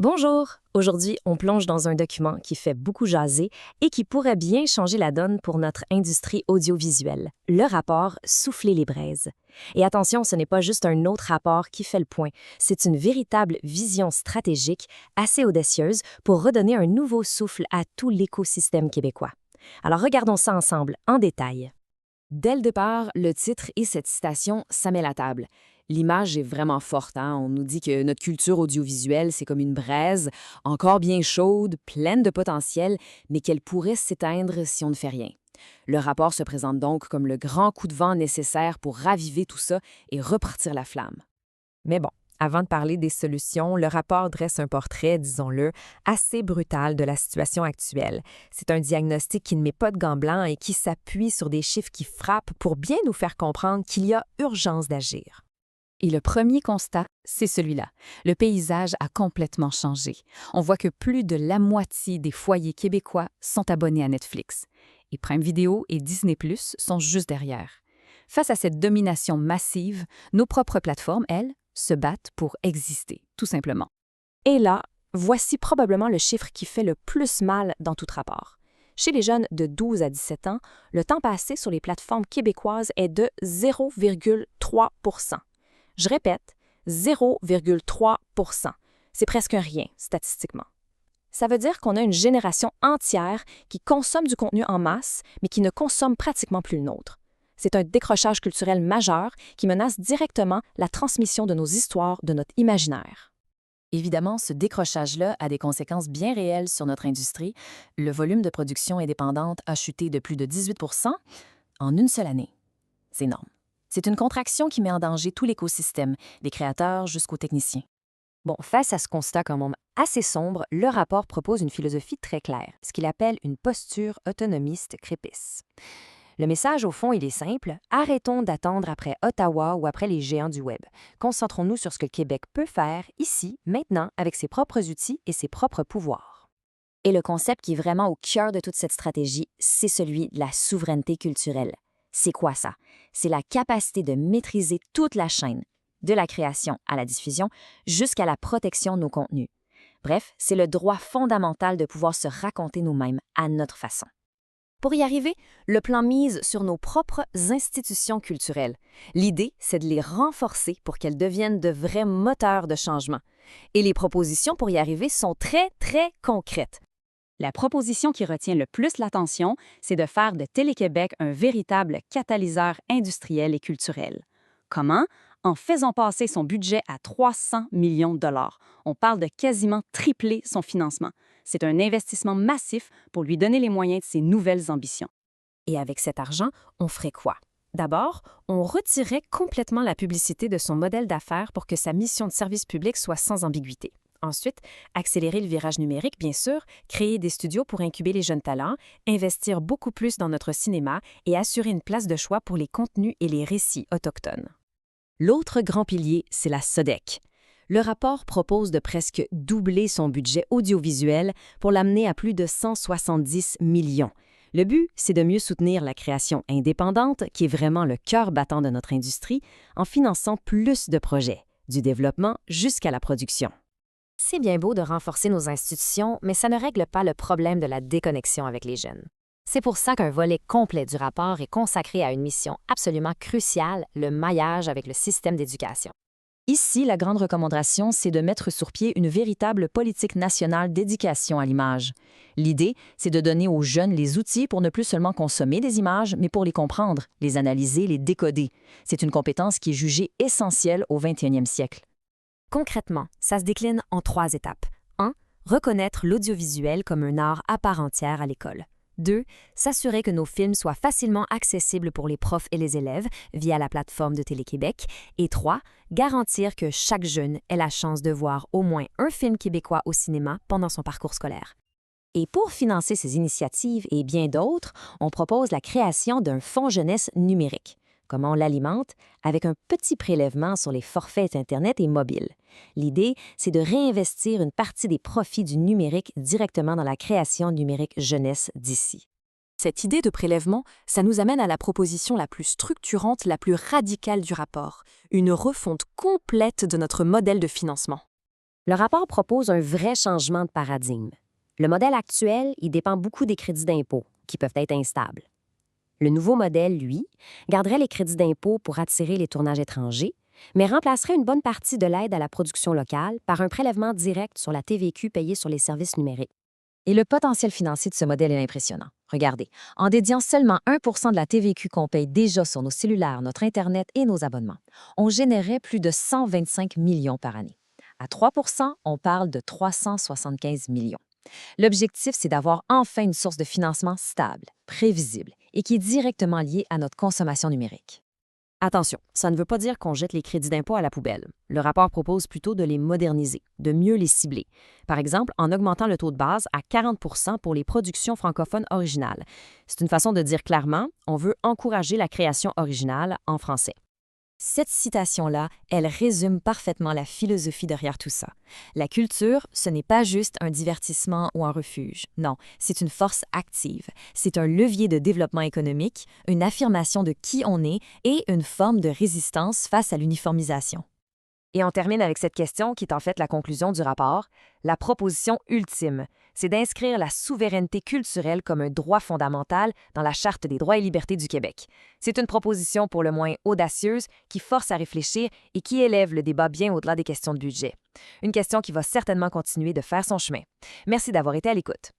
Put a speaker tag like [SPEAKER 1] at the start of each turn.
[SPEAKER 1] Bonjour! Aujourd'hui, on plonge dans un document qui fait beaucoup jaser et qui pourrait bien changer la donne pour notre industrie audiovisuelle, le rapport Souffler les braises. Et attention, ce n'est pas juste un autre rapport qui fait le point, c'est une véritable vision stratégique assez audacieuse pour redonner un nouveau souffle à tout l'écosystème québécois. Alors regardons ça ensemble, en détail.
[SPEAKER 2] Dès le départ, le titre et cette citation, ça met la table. L'image est vraiment forte, hein? On nous dit que notre culture audiovisuelle, c'est comme une braise, encore bien chaude, pleine de potentiel, mais qu'elle pourrait s'éteindre si on ne fait rien. Le rapport se présente donc comme le grand coup de vent nécessaire pour raviver tout ça et repartir la flamme.
[SPEAKER 3] Mais bon, avant de parler des solutions, le rapport dresse un portrait, disons-le, assez brutal de la situation actuelle. C'est un diagnostic qui ne met pas de gants blancs et qui s'appuie sur des chiffres qui frappent pour bien nous faire comprendre qu'il y a urgence d'agir.
[SPEAKER 4] Et le premier constat, c'est celui-là. Le paysage a complètement changé. On voit que plus de la moitié des foyers québécois sont abonnés à Netflix. Et Prime Video et Disney+ sont juste derrière. Face à cette domination massive, nos propres plateformes, elles, se battent pour exister, tout simplement.
[SPEAKER 1] Et là, voici probablement le chiffre qui fait le plus mal dans tout rapport. Chez les jeunes de 12 à 17 ans, le temps passé sur les plateformes québécoises est de 0,3 %. Je répète, 0,3 %. C'est presque rien, statistiquement. Ça veut dire qu'on a une génération entière qui consomme du contenu en masse, mais qui ne consomme pratiquement plus le nôtre. C'est un décrochage culturel majeur qui menace directement la transmission de nos histoires, de notre imaginaire.
[SPEAKER 2] Évidemment, ce décrochage-là a des conséquences bien réelles sur notre industrie. Le volume de production indépendante a chuté de plus de 18 % en une seule année. C'est énorme. C'est une contraction qui met en danger tout l'écosystème, des créateurs jusqu'aux techniciens.
[SPEAKER 1] Bon, face à ce constat quand même assez sombre, le rapport propose une philosophie très claire, ce qu'il appelle une posture autonomiste crépice. Le message, au fond, il est simple. Arrêtons d'attendre après Ottawa ou après les géants du Web. Concentrons-nous sur ce que le Québec peut faire, ici, maintenant, avec ses propres outils et ses propres pouvoirs.
[SPEAKER 5] Et le concept qui est vraiment au cœur de toute cette stratégie, c'est celui de la souveraineté culturelle. C'est quoi ça? C'est la capacité de maîtriser toute la chaîne, de la création à la diffusion, jusqu'à la protection de nos contenus. Bref, c'est le droit fondamental de pouvoir se raconter nous-mêmes à notre façon. Pour y arriver, le plan mise sur nos propres institutions culturelles. L'idée, c'est de les renforcer pour qu'elles deviennent de vrais moteurs de changement. Et les propositions pour y arriver sont très, très concrètes.
[SPEAKER 4] La proposition qui retient le plus l'attention, c'est de faire de Télé-Québec un véritable catalyseur industriel et culturel. Comment? En faisant passer son budget à 300 millions de dollars. On parle de quasiment tripler son financement. C'est un investissement massif pour lui donner les moyens de ses nouvelles ambitions.
[SPEAKER 1] Et avec cet argent, on ferait quoi? D'abord, on retirait complètement la publicité de son modèle d'affaires pour que sa mission de service public soit sans ambiguïté. Ensuite, accélérer le virage numérique, bien sûr, créer des studios pour incuber les jeunes talents, investir beaucoup plus dans notre cinéma et assurer une place de choix pour les contenus et les récits autochtones. L'autre grand pilier, c'est la SODEC. Le rapport propose de presque doubler son budget audiovisuel pour l'amener à plus de 170 millions. Le but, c'est de mieux soutenir la création indépendante, qui est vraiment le cœur battant de notre industrie, en finançant plus de projets, du développement jusqu'à la production. C'est bien beau de renforcer nos institutions, mais ça ne règle pas le problème de la déconnexion avec les jeunes. C'est pour ça qu'un volet complet du rapport est consacré à une mission absolument cruciale, le maillage avec le système d'éducation.
[SPEAKER 2] Ici, la grande recommandation, c'est de mettre sur pied une véritable politique nationale d'éducation à l'image. L'idée, c'est de donner aux jeunes les outils pour ne plus seulement consommer des images, mais pour les comprendre, les analyser, les décoder. C'est une compétence qui est jugée essentielle au 21e siècle.
[SPEAKER 1] Concrètement, ça se décline en 3 étapes. 1. Reconnaître l'audiovisuel comme un art à part entière à l'école. 2. S'assurer que nos films soient facilement accessibles pour les profs et les élèves via la plateforme de Télé-Québec. Et 3. Garantir que chaque jeune ait la chance de voir au moins un film québécois au cinéma pendant son parcours scolaire. Et pour financer ces initiatives et bien d'autres, on propose la création d'un fonds jeunesse numérique. Comment on l'alimente? Avec un petit prélèvement sur les forfaits Internet et mobiles. L'idée, c'est de réinvestir une partie des profits du numérique directement dans la création numérique jeunesse d'ici.
[SPEAKER 6] Cette idée de prélèvement, ça nous amène à la proposition la plus structurante, la plus radicale du rapport, une refonte complète de notre modèle de financement.
[SPEAKER 7] Le rapport propose un vrai changement de paradigme. Le modèle actuel, il dépend beaucoup des crédits d'impôt, qui peuvent être instables. Le nouveau modèle, lui, garderait les crédits d'impôt pour attirer les tournages étrangers, mais remplacerait une bonne partie de l'aide à la production locale par un prélèvement direct sur la TVQ payée sur les services numériques.
[SPEAKER 2] Et le potentiel financier de ce modèle est impressionnant. Regardez, en dédiant seulement 1 de la TVQ qu'on paye déjà sur nos cellulaires, notre Internet et nos abonnements, on générait plus de 125 millions par année. À 3 on parle de 375 millions. L'objectif, c'est d'avoir enfin une source de financement stable, prévisible et qui est directement liée à notre consommation numérique.
[SPEAKER 1] Attention, ça ne veut pas dire qu'on jette les crédits d'impôt à la poubelle. Le rapport propose plutôt de les moderniser, de mieux les cibler. Par exemple, en augmentant le taux de base à 40 pour les productions francophones originales. C'est une façon de dire clairement, on veut encourager la création originale en français.
[SPEAKER 6] Cette citation-là, elle résume parfaitement la philosophie derrière tout ça. La culture, ce n'est pas juste un divertissement ou un refuge. Non, c'est une force active. C'est un levier de développement économique, une affirmation de qui on est et une forme de résistance face à l'uniformisation.
[SPEAKER 3] Et on termine avec cette question qui est en fait la conclusion du rapport. La proposition ultime, c'est d'inscrire la souveraineté culturelle comme un droit fondamental dans la Charte des droits et libertés du Québec. C'est une proposition pour le moins audacieuse qui force à réfléchir et qui élève le débat bien au-delà des questions de budget. Une question qui va certainement continuer de faire son chemin. Merci d'avoir été à l'écoute.